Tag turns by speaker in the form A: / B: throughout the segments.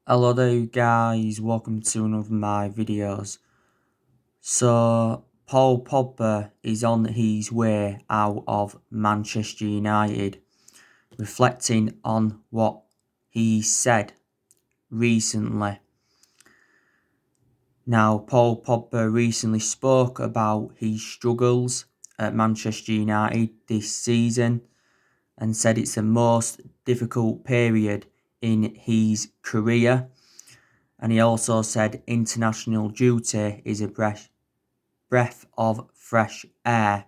A: Hello there guys, welcome to another of my videos. So Paul Pogba is on his way out of Manchester United, reflecting on what he said recently. Now Paul Pogba recently spoke about his struggles at Manchester United this season and said it's the most difficult period in his career. And he also said international duty is a breath of fresh air.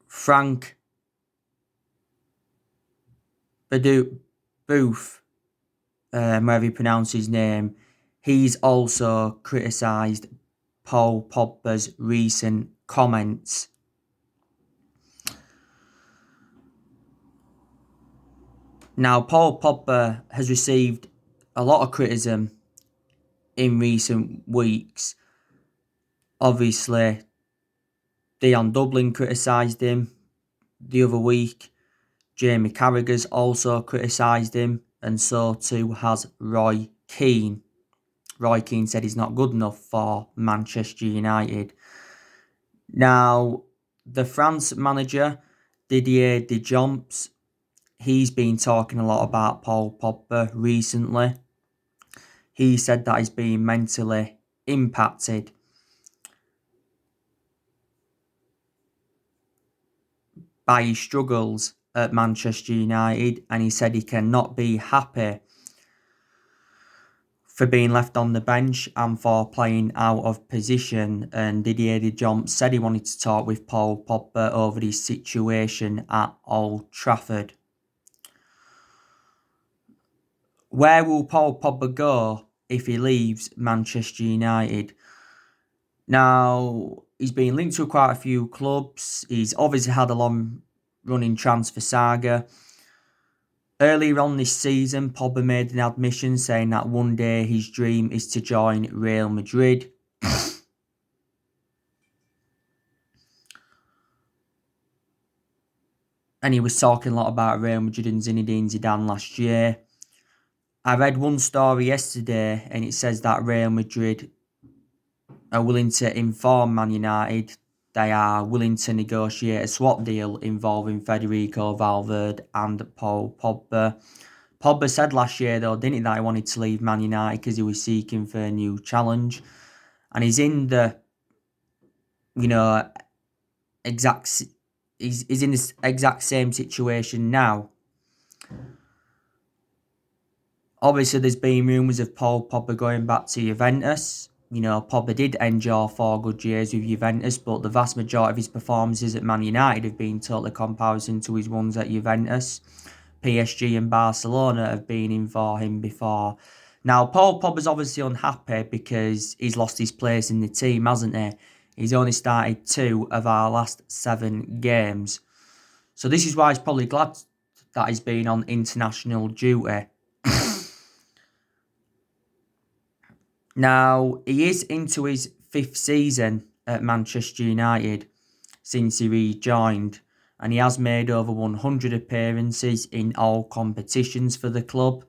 A: Frank Booth, wherever you pronounce his name, he's also criticised Paul Pogba's recent comments. Now, Paul Pogba has received a lot of criticism in recent weeks. Obviously, Dion Dublin criticised him the other week. Jamie Carragher's also criticised him, and so too has Roy Keane. Roy Keane said he's not good enough for Manchester United. Now, the France manager, Didier Deschamps, he's been talking a lot about Paul Pogba recently. He said that he's been mentally impacted by his struggles at Manchester United, and he said he cannot be happy for being left on the bench and for playing out of position. And Didier Deschamps said he wanted to talk with Paul Pogba over his situation at Old Trafford. Where will Paul Pogba go if he leaves Manchester United? Now, he's been linked to quite a few clubs. He's obviously had a long-running transfer saga. Earlier on this season, Pogba made an admission saying that one day his dream is to join Real Madrid. And he was talking a lot about Real Madrid and Zinedine Zidane last year. I read one story yesterday and it says that Real Madrid are willing to inform Man United they are willing to negotiate a swap deal involving Federico Valverde and Paul Pogba. Pogba said last year, though, didn't he, that he wanted to leave Man United because he was seeking for a new challenge. And he's in the, he's in this exact same situation now. Obviously, there's been rumours of Paul Pogba going back to Juventus. Pogba did endure 4 good years with Juventus, but the vast majority of his performances at Man United have been totally comparison to his ones at Juventus. PSG and Barcelona have been in for him before. Now, Paul Pogba's obviously unhappy because he's lost his place in the team, hasn't he? He's only started 2 of our last 7 games. So this is why he's probably glad that he's been on international duty. Now, he is into his 5th season at Manchester United since he rejoined, and he has made over 100 appearances in all competitions for the club.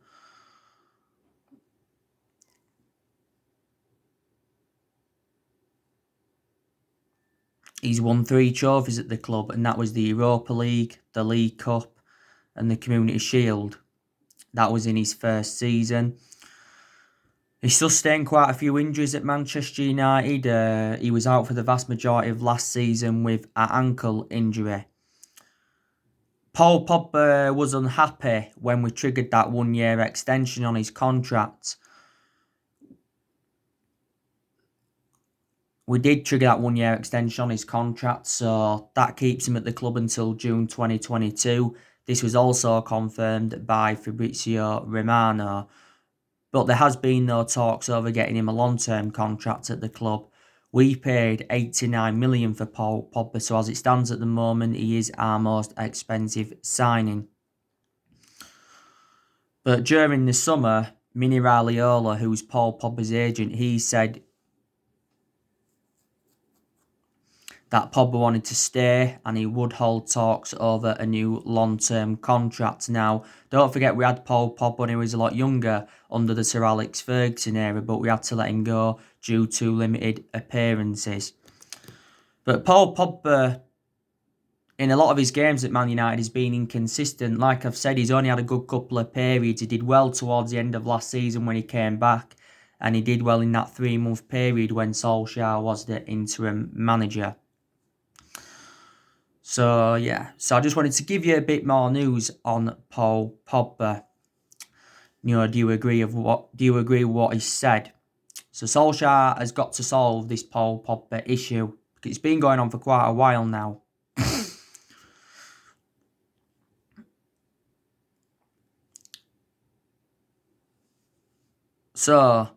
A: He's won 3 trophies at the club, and that was the Europa League, the League Cup, and the Community Shield. That was in his first season. He sustained quite a few injuries at Manchester United. He was out for the vast majority of last season with an ankle injury. Paul Pogba was unhappy when we triggered that 1-year extension on his contract. We did trigger that 1-year extension on his contract, so that keeps him at the club until June 2022. This was also confirmed by Fabrizio Romano. But there has been no talks over getting him a long-term contract at the club. We paid $89 million for Paul Pogba, so as it stands at the moment, he is our most expensive signing. But during the summer, Mini Raiola, who's Paul Pogba's agent, he said that Pogba wanted to stay and he would hold talks over a new long-term contract. Now, don't forget we had Paul Pogba when he was a lot younger under the Sir Alex Ferguson era, but we had to let him go due to limited appearances. But Paul Pogba, in a lot of his games at Man United, has been inconsistent. Like I've said, he's only had a good couple of periods. He did well towards the end of last season when he came back, and he did well in that 3-month period when Solsjaer was the interim manager. So yeah, so I just wanted to give you a bit more news on Paul Pogba. Do you agree with what he said? So Solskjaer has got to solve this Paul Pogba issue. It's been going on for quite a while now. So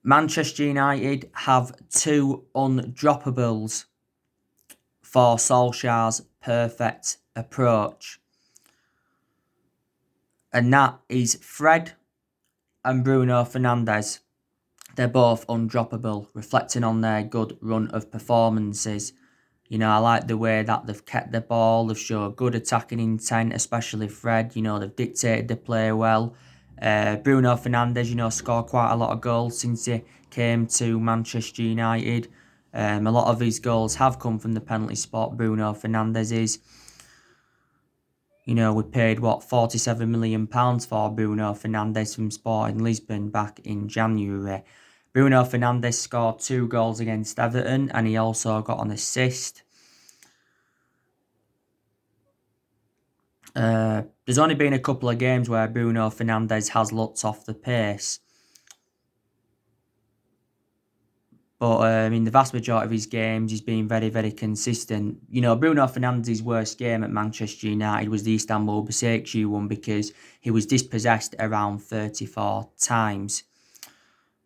A: Manchester United have 2 undroppables for Solskjaer's perfect approach. And that is Fred and Bruno Fernandes. They're both undroppable, reflecting on their good run of performances. I like the way that they've kept the ball, they've shown good attacking intent, especially Fred. They've dictated the play well. Bruno Fernandes, scored quite a lot of goals since he came to Manchester United. A lot of his goals have come from the penalty spot, Bruno Fernandes's. We paid, £47 million for Bruno Fernandes from Sporting Lisbon back in January. Bruno Fernandes scored 2 goals against Everton and he also got an assist. There's only been a couple of games where Bruno Fernandes has looked off the pace. But in the vast majority of his games, he's been very, very consistent. Bruno Fernandes' worst game at Manchester United was the Istanbul Başakşehir one because he was dispossessed around 34 times.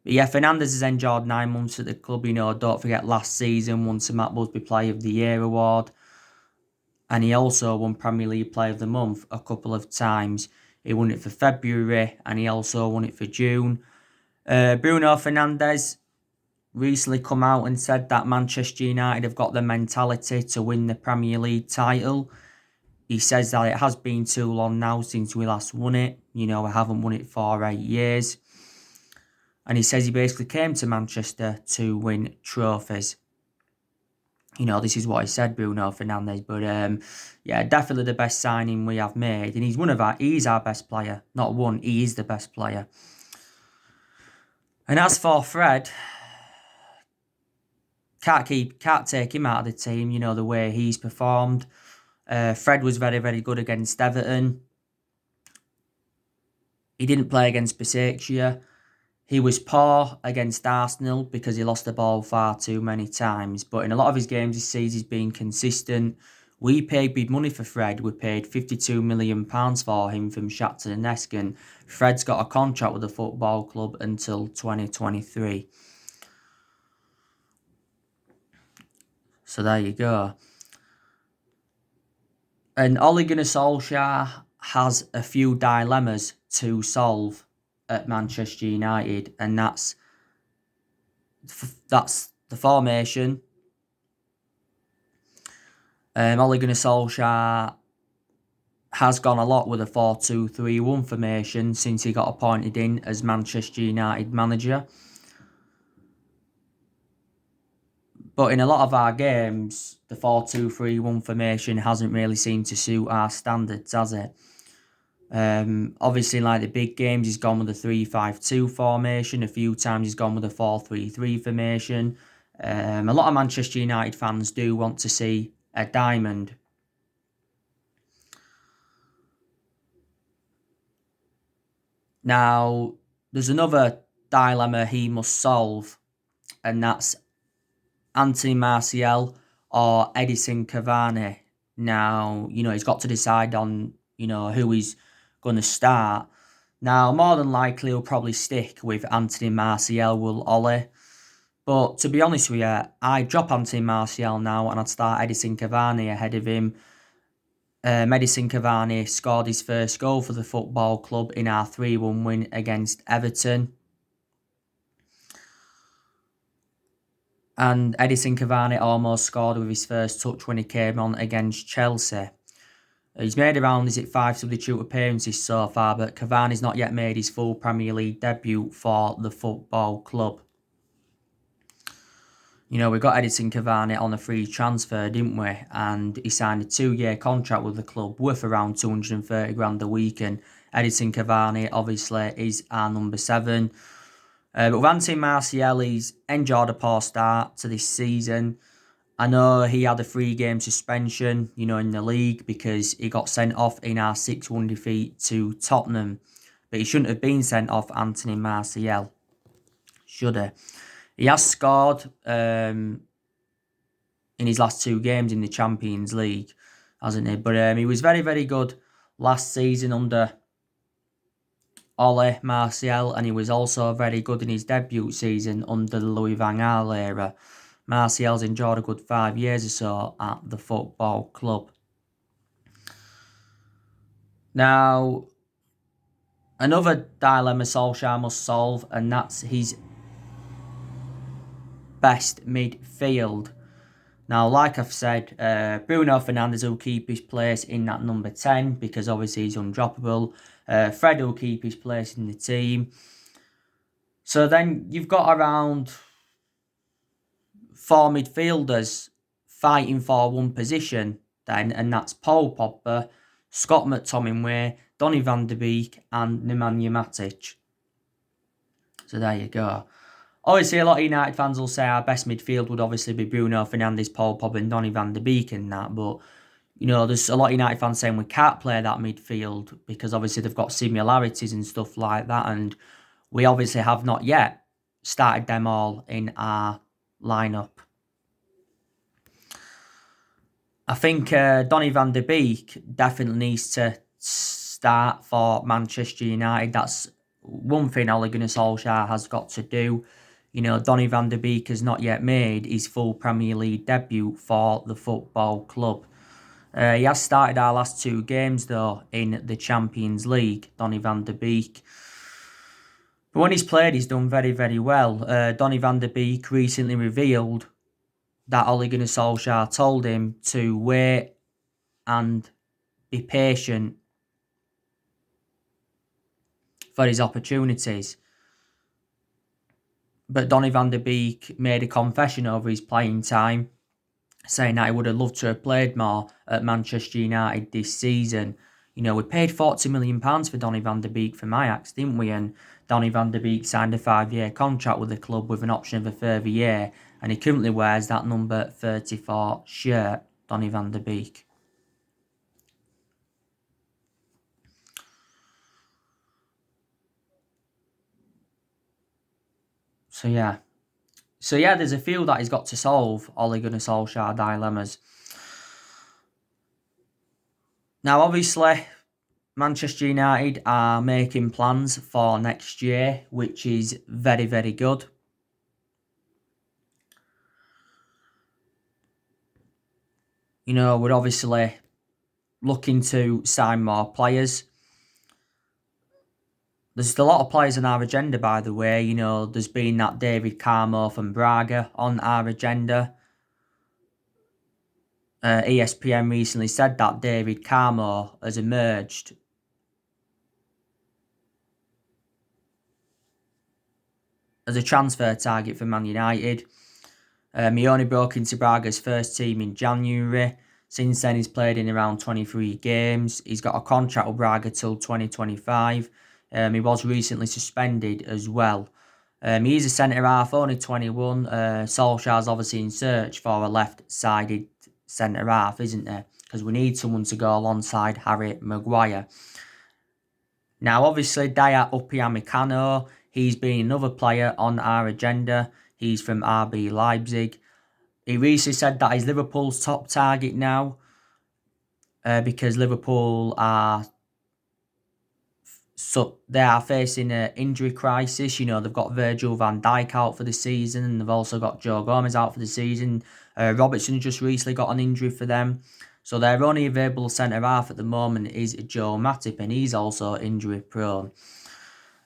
A: But yeah, Fernandes has enjoyed 9 months at the club. Don't forget last season won the Matt Busby Player of the Year award. And he also won Premier League Player of the Month a couple of times. He won it for February and he also won it for June. Bruno Fernandes recently come out and said that Manchester United have got the mentality to win the Premier League title. He says that it has been too long now since we last won it. We haven't won it for 8 years. And he says he basically came to Manchester to win trophies. This is what he said, Bruno Fernandes. But yeah, definitely the best signing we have made. And he's our best player. Not one, he is the best player. And as for Fred, can't take him out of the team, the way he's performed. Fred was very, very good against Everton. He didn't play against Başakşehir. He was poor against Arsenal because he lost the ball far too many times. But in a lot of his games this season, he's been consistent. We paid big money for Fred. We paid £52 million for him from Shakhtar Donetsk. And Fred's got a contract with the football club until 2023. So there you go. And Ole Gunnar Solskjaer has a few dilemmas to solve at Manchester United, and that's the formation. Ole Gunnar Solskjaer has gone a lot with a 4-2-3-1 formation since he got appointed in as Manchester United manager. But in a lot of our games, the 4-2-3-1 formation hasn't really seemed to suit our standards, has it? Obviously, like the big games, he's gone with a 3-5-2 formation. A few times he's gone with a 4-3-3 formation. A lot of Manchester United fans do want to see a diamond. Now, there's another dilemma he must solve, and that's Anthony Martial or Edison Cavani. Now, he's got to decide on, who he's going to start. Now, more than likely, he'll probably stick with Anthony Martial, will Ole. But to be honest with you, I'd drop Anthony Martial now and I'd start Edison Cavani ahead of him. Edison Cavani scored his first goal for the football club in our 3-1 win against Everton. And Edison Cavani almost scored with his first touch when he came on against Chelsea. He's made around, 5 substitute appearances so far, but Cavani's not yet made his full Premier League debut for the football club. We got Edison Cavani on a free transfer, didn't we? And he signed a 2-year contract with the club worth around 230 grand a week. And Edison Cavani, obviously, is our number 7. But with Anthony Martial, he's enjoyed a poor start to this season. I know he had a 3-game suspension, in the league because he got sent off in our 6-1 defeat to Tottenham. But he shouldn't have been sent off, Anthony Martial. Should he? He has scored in his last 2 games in the Champions League, hasn't he? But he was very, very good last season under Ole Martial, and he was also very good in his debut season under the Louis van Gaal era. Martial's enjoyed a good 5 years or so at the football club. Now, another dilemma Solsjaer must solve, and that's his best midfield. Now, like I've said, Bruno Fernandes will keep his place in that number 10 because obviously he's undroppable. Fred will keep his place in the team. So then you've got around 4 midfielders fighting for one position then, and that's Paul Pogba, Scott McTominay, Donny van de Beek and Nemanja Matic. So there you go. Obviously, a lot of United fans will say our best midfield would obviously be Bruno Fernandes, Paul Pogba and Donny van de Beek and that. But, there's a lot of United fans saying we can't play that midfield because obviously they've got similarities and stuff like that. And we obviously have not yet started them all in our lineup. I think Donny van de Beek definitely needs to start for Manchester United. That's one thing Ole Gunnar Solskjaer has got to do. Donny van de Beek has not yet made his full Premier League debut for the football club. He has started our last 2 games, though, in the Champions League, Donny van de Beek. But when he's played, he's done very, very well. Donny van de Beek recently revealed that Ole Gunnar Solskjaer told him to wait and be patient for his opportunities. But Donny van de Beek made a confession over his playing time, saying that he would have loved to have played more at Manchester United this season. We paid £40 million for Donny van de Beek from Ajax, didn't we? And Donny van de Beek signed a 5-year contract with the club with an option of a further year, and he currently wears that number 34 shirt, Donny van de Beek. So yeah, there's a few that he's got to solve, Ole Gunnar Solskjaer dilemmas. Now, obviously, Manchester United are making plans for next year, which is very, very good. We're obviously looking to sign more players. There's a lot of players on our agenda, by the way. There's been that David Carmo from Braga on our agenda. ESPN recently said that David Carmo has emerged as a transfer target for Man United. He only broke into Braga's first team in January. Since then, he's played in around 23 games. He's got a contract with Braga till 2025. He was recently suspended as well. He is a centre-half, only 21. Solskjaer's obviously in search for a left-sided centre-half, isn't there? Because we need someone to go alongside Harry Maguire. Now, obviously, Dayot Upamecano, he's been another player on our agenda. He's from RB Leipzig. He recently said that he's Liverpool's top target now because Liverpool are facing an injury crisis. They've got Virgil van Dijk out for the season, and they've also got Joe Gomez out for the season. Robertson just recently got an injury for them. So their only available centre-half at the moment is Joe Matip, and he's also injury-prone.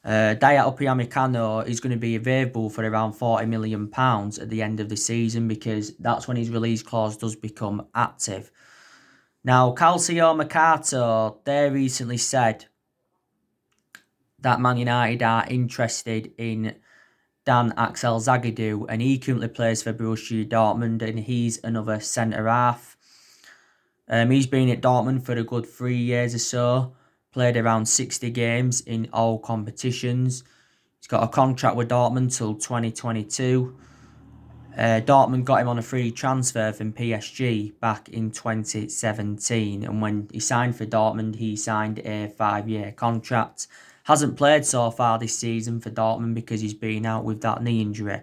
A: Dayot Upamecano is going to be available for around £40 million at the end of the season, because that's when his release clause does become active. Now, Calcio Mercato, they recently said that Man United are interested in Dan Axel Zagadou, and he currently plays for Borussia Dortmund, and he's another centre-half. He's been at Dortmund for a good 3 years or so, played around 60 games in all competitions. He's got a contract with Dortmund till 2022. Dortmund got him on a free transfer from PSG back in 2017, and when he signed for Dortmund, he signed a 5-year contract. Hasn't played so far this season for Dortmund because he's been out with that knee injury.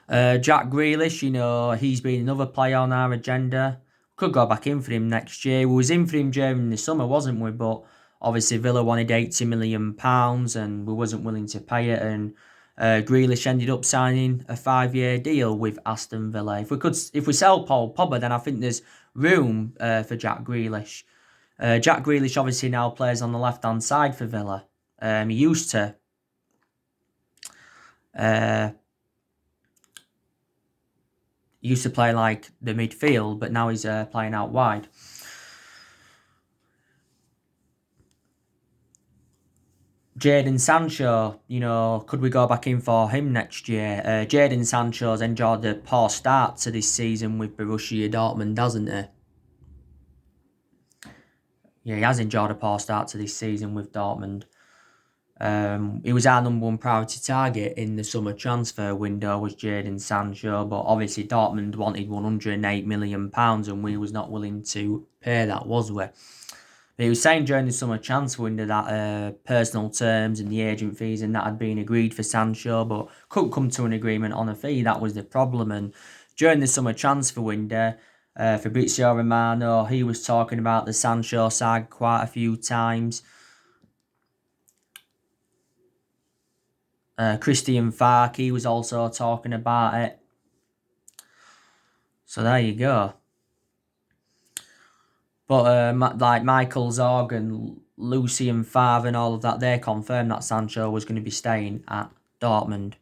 A: Jack Grealish, he's been another player on our agenda. Could go back in for him next year. We was in for him during the summer, wasn't we? But obviously Villa wanted £80 million and we wasn't willing to pay it, and Grealish ended up signing a 5-year deal with Aston Villa. If we sell Paul Pogba, then I think there's room for Jack Grealish. Jack Grealish obviously now plays on the left-hand side for Villa. He used to. He used to play like the midfield, but now he's playing out wide. Jadon Sancho, could we go back in for him next year? Jadon Sancho's enjoyed a poor start to this season with Borussia Dortmund, hasn't he? Yeah, he has enjoyed a poor start to this season with Dortmund. He was our number one priority target in the summer transfer window, was Jadon Sancho, but obviously Dortmund wanted £108 million and we was not willing to pay that, was we? But he was saying during the summer transfer window that personal terms and the agent fees and that had been agreed for Sancho, but couldn't come to an agreement on a fee. That was the problem. And during the summer transfer window, Fabrizio Romano, he was talking about the Sancho side quite a few times. Christian Falk, he was also talking about it. So there you go. But like Michael Zorg and Lucien Favre and all of that, they confirmed that Sancho was going to be staying at Dortmund.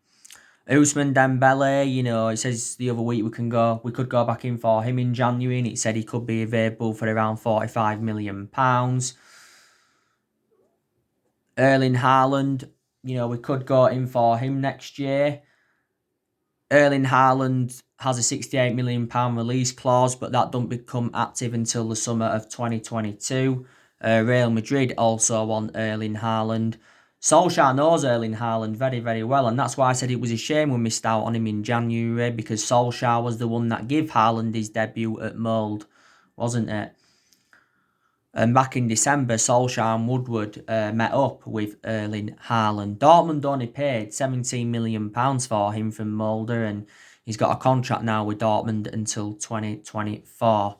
A: Ousmane Dembele, it says the other week we could go back in for him in January, and it said he could be available for around £45 million. Erling Haaland, we could go in for him next year. Erling Haaland has a £68 million release clause, but that don't become active until the summer of 2022. Real Madrid also want Erling Haaland. Solsjaer knows Erling Haaland very, very well, and that's why I said it was a shame we missed out on him in January, because Solsjaer was the one that gave Haaland his debut at Molde, wasn't it? And back in December, Solskjaer and Woodward met up with Erling Haaland. Dortmund only paid £17 million for him from Molde, and he's got a contract now with Dortmund until 2024.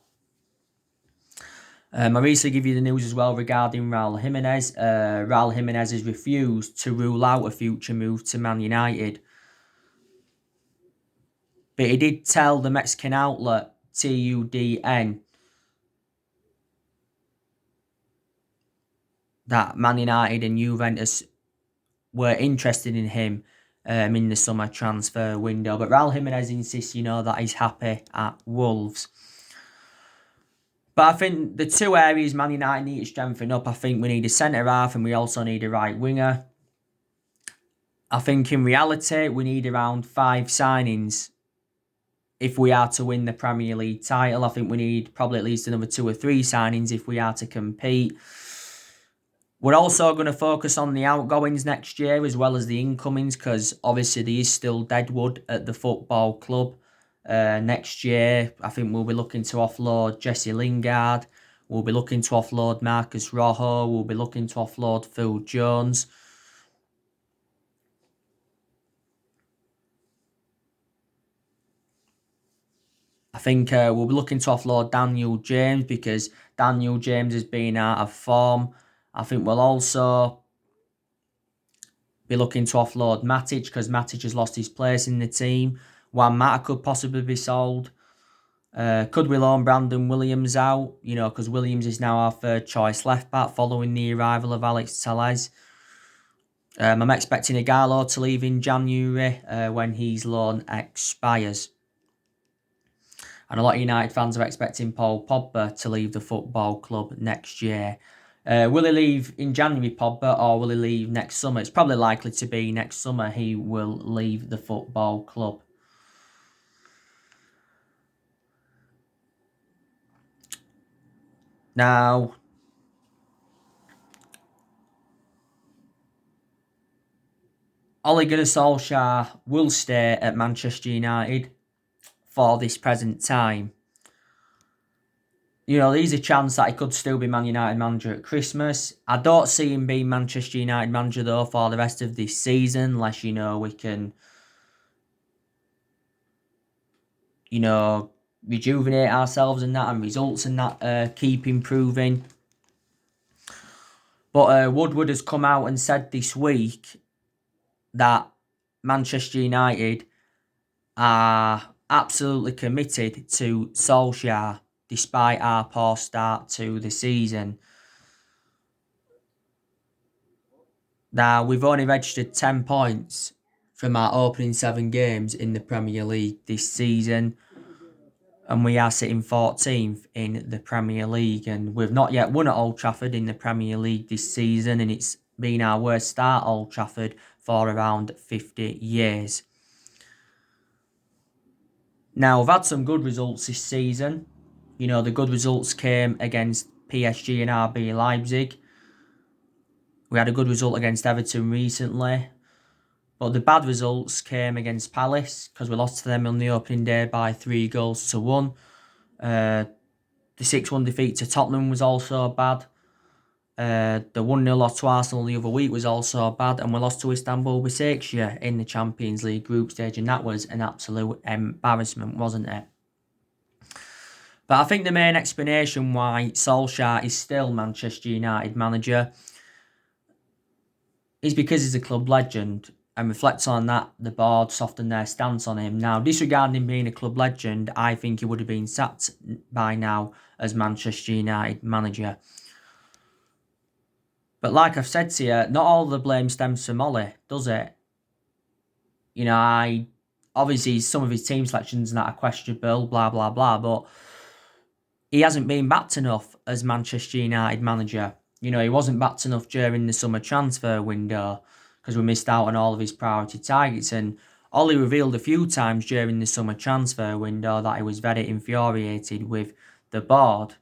A: I recently give you the news as well regarding Raul Jimenez. Raul Jimenez has refused to rule out a future move to Man United. But he did tell the Mexican outlet TUDN that Man United and Juventus were interested in him in the summer transfer window. But Raul Jimenez insists, that he's happy at Wolves. But I think the two areas Man United need to strengthen up, I think we need a centre-half and we also need a right winger. I think in reality, we need around 5 signings if we are to win the Premier League title. I think we need probably at least another 2 or 3 signings if we are to compete. We're also going to focus on the outgoings next year as well as the incomings, because obviously there is still deadwood at the football club. Next year, I think we'll be looking to offload Jesse Lingard. We'll be looking to offload Marcus Rojo. We'll be looking to offload Phil Jones. I think we'll be looking to offload Daniel James, because Daniel James has been out of form. I think we'll also be looking to offload Matic, because Matic has lost his place in the team. Juan Mata could possibly be sold. Could we loan Brandon Williams out? Because Williams is now our third choice left back following the arrival of Alex Telles. I'm expecting Igalo to leave in January when his loan expires. And a lot of United fans are expecting Paul Pogba to leave the football club next year. Will he leave in January, Pogba, or will he leave next summer? It's probably likely to be next summer he will leave the football club. Now, Ole Gunnar Solsjaer will stay at Manchester United for this present time. You know, there's a chance that he could still be Man United manager at Christmas. I don't see him being Manchester United manager, though, for the rest of this season, unless, you know, we can, you know, rejuvenate ourselves and that, and results and that keep improving. But Woodward has come out and said this week that Manchester United are absolutely committed to Solskjaer despite our poor start to the season. Now, we've only registered 10 points from our opening 7 games in the Premier League this season, and we are sitting 14th in the Premier League, and we've not yet won at Old Trafford in the Premier League this season, and it's been our worst start at Old Trafford for around 50 years. Now, we've had some good results this season. You know, the good results came against PSG and RB Leipzig. We had a good result against Everton recently. But the bad results came against Palace because we lost to them on the opening day by 3-1. The 6-1 defeat to Tottenham was also bad. The 1-0 loss to Arsenal the other week was also bad. And we lost to Istanbul Başakşehir in the Champions League group stage. And that was an absolute embarrassment, wasn't it? But I think the main explanation why Solskjaer is still Manchester United manager is because he's a club legend. And reflects on that, the board softened their stance on him. Now, disregarding him being a club legend, I think he would have been sacked by now as Manchester United manager. But like I've said to you, not all the blame stems from Ole, does it? You know, obviously some of his team selections and that are questionable, blah, blah, blah, but he hasn't been backed enough as Manchester United manager. You know, he wasn't backed enough during the summer transfer window, because we missed out on all of his priority targets. And Ollie revealed a few times during the summer transfer window that he was very infuriated with the board.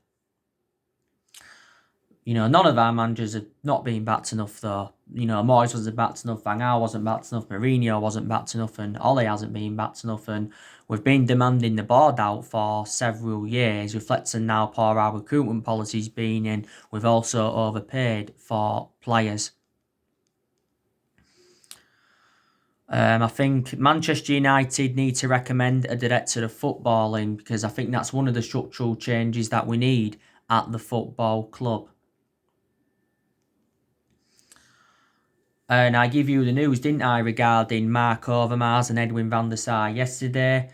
A: You know, none of our managers have not been backed enough, though. You know, Moyes wasn't backed enough, Van Gaal wasn't backed enough, Mourinho wasn't backed enough, and Ollie hasn't been backed enough. And we've been demanding the board out for several years, reflecting now poor our recruitment policies being in. We've also overpaid for players. I think Manchester United need to recommend a director of footballing, because I think that's one of the structural changes that we need at the football club. And I give you the news, didn't I, regarding Mark Overmars and Edwin van der Sar yesterday.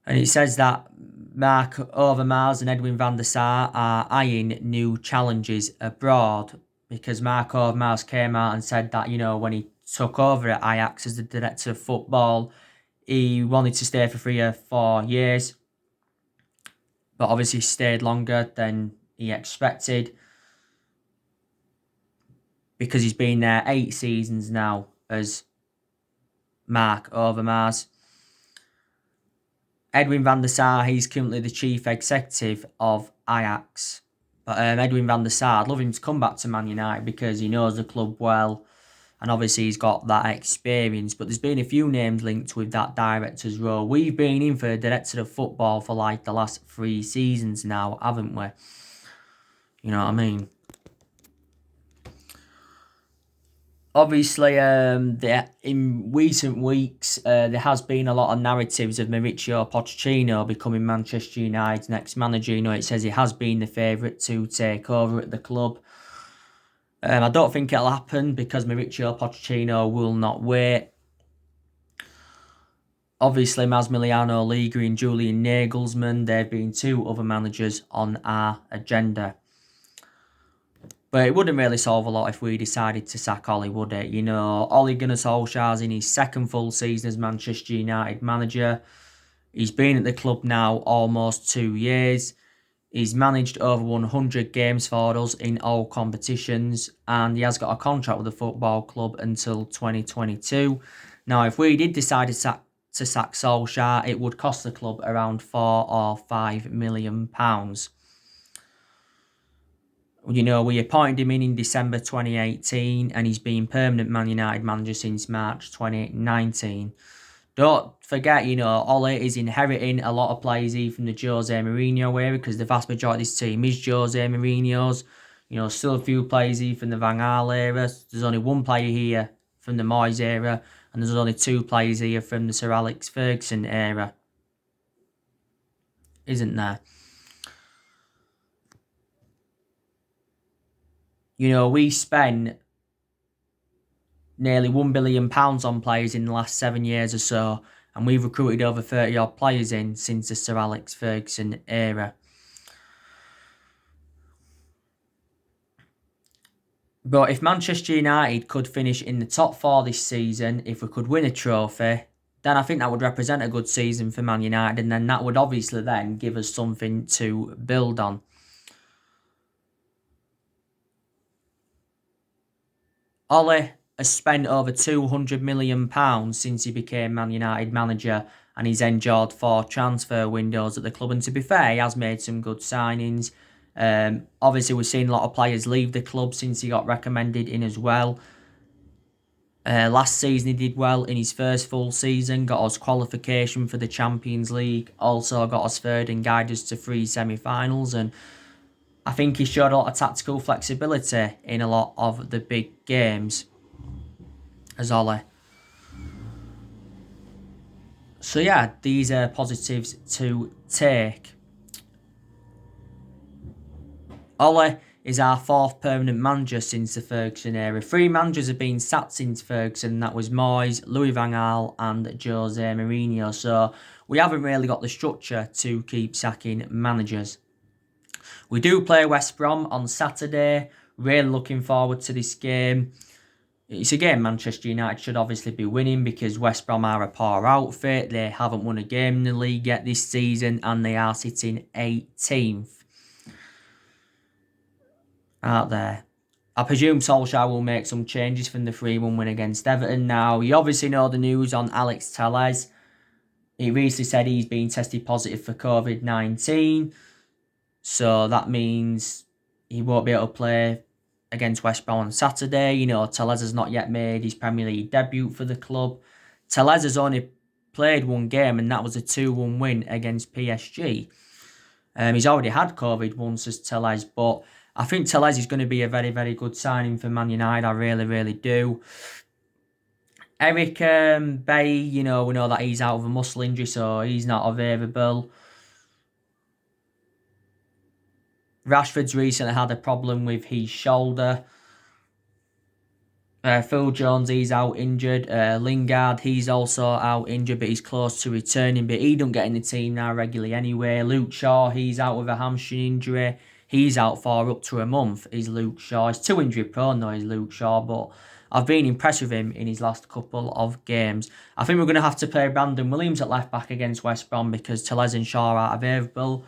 A: And it says that Mark Overmars and Edwin van der Sar are eyeing new challenges abroad, because Mark Overmars came out and said that, you know, when he took over at Ajax as the director of football, he wanted to stay for 3 or 4 years, but obviously stayed longer than he expected, because he's been there 8 seasons now as Mark Overmars. Edwin van der Sar, he's currently the chief executive of Ajax. But Edwin van der Sar, I'd love him to come back to Man United because he knows the club well. And obviously he's got that experience. But there's been a few names linked with that director's role. We've been in for a director of football for like the last 3 seasons now, haven't we? You know what I mean? Obviously, in recent weeks, there has been a lot of narratives of Mauricio Pochettino becoming Manchester United's next manager. You know, it says he has been the favourite to take over at the club. I don't think it'll happen because Mauricio Pochettino will not wait. Obviously, Massimiliano Allegri and Julian Nagelsmann, they've been 2 other managers on our agenda. But it wouldn't really solve a lot if we decided to sack Ollie, would it? You know, Ole Gunnar Solskjaer's in his second full season as Manchester United manager. He's been at the club now almost 2 years. He's managed over 100 games for us in all competitions, and he has got a contract with the football club until 2022. Now, if we did decide to sack Solskjaer, it would cost the club around £4 or £5 million. You know, we appointed him in December 2018, and he's been permanent Man United manager since March 2019. Don't forget, you know, Ole is inheriting a lot of players here from the Jose Mourinho era, because the vast majority of this team is Jose Mourinho's. You know, still a few players here from the Van Gaal era. There's only one player here from the Moyes era, and there's only two players here from the Sir Alex Ferguson era. Isn't there? You know, we spent nearly £1 billion on players in the last 7 years or so, and we've recruited over 30 odd players in since the Sir Alex Ferguson era. But if Manchester United could finish in the top four this season, if we could win a trophy, then I think that would represent a good season for Man United, and then that would obviously then give us something to build on. Ole has spent over £200 million since he became Man United manager, and he's endured 4 transfer windows at the club. And to be fair, he has made some good signings. Obviously, we've seen a lot of players leave the club since he got recommended in as well. Last season, he did well in his first full season, got us qualification for the Champions League, also got us third and guided us to 3 semi-finals, and I think he showed a lot of tactical flexibility in a lot of the big games as Ole. So yeah, these are positives to take. Ole is our 4th permanent manager since the Ferguson era. 3 managers have been sacked since Ferguson. That was Moyes, Louis van Gaal and Jose Mourinho. So we haven't really got the structure to keep sacking managers. We do play West Brom on Saturday. Really looking forward to this game. It's a game Manchester United should obviously be winning, because West Brom are a poor outfit. They haven't won a game in the league yet this season, and they are sitting 18th out there. I presume Solsjaer will make some changes from the 3-1 win against Everton. Now, you obviously know the news on Alex Telles. He recently said he's been tested positive for COVID-19. So that means he won't be able to play against West Brom on Saturday. You know, Telles has not yet made his Premier League debut for the club. Telles has only played 1 game, and that was a 2-1 win against PSG. He's already had COVID once as Telles, but I think Telles is going to be a very, very good signing for Man United. I really, really do. Eric Bailly, you know, we know that he's out of a muscle injury, so he's not available. Rashford's recently had a problem with his shoulder. Phil Jones, he's out injured. Lingard, he's also out injured, but he's close to returning. But he don't get in the team now regularly anyway. Luke Shaw, he's out with a hamstring injury. He's out for up to a month, is Luke Shaw. He's too injury prone though, is Luke Shaw, but I've been impressed with him in his last couple of games. I think we're going to have to play Brandon Williams at left back against West Brom, because Telles and Shaw are available.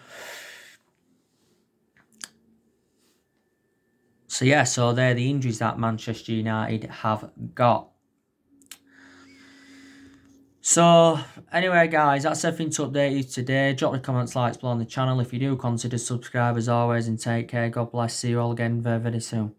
A: So yeah, so they're the injuries that Manchester United have got. So anyway, guys, that's everything to update you today. Drop the comments, likes below on the channel. If you do, consider subscribe as always, and take care. God bless. See you all again very, very soon.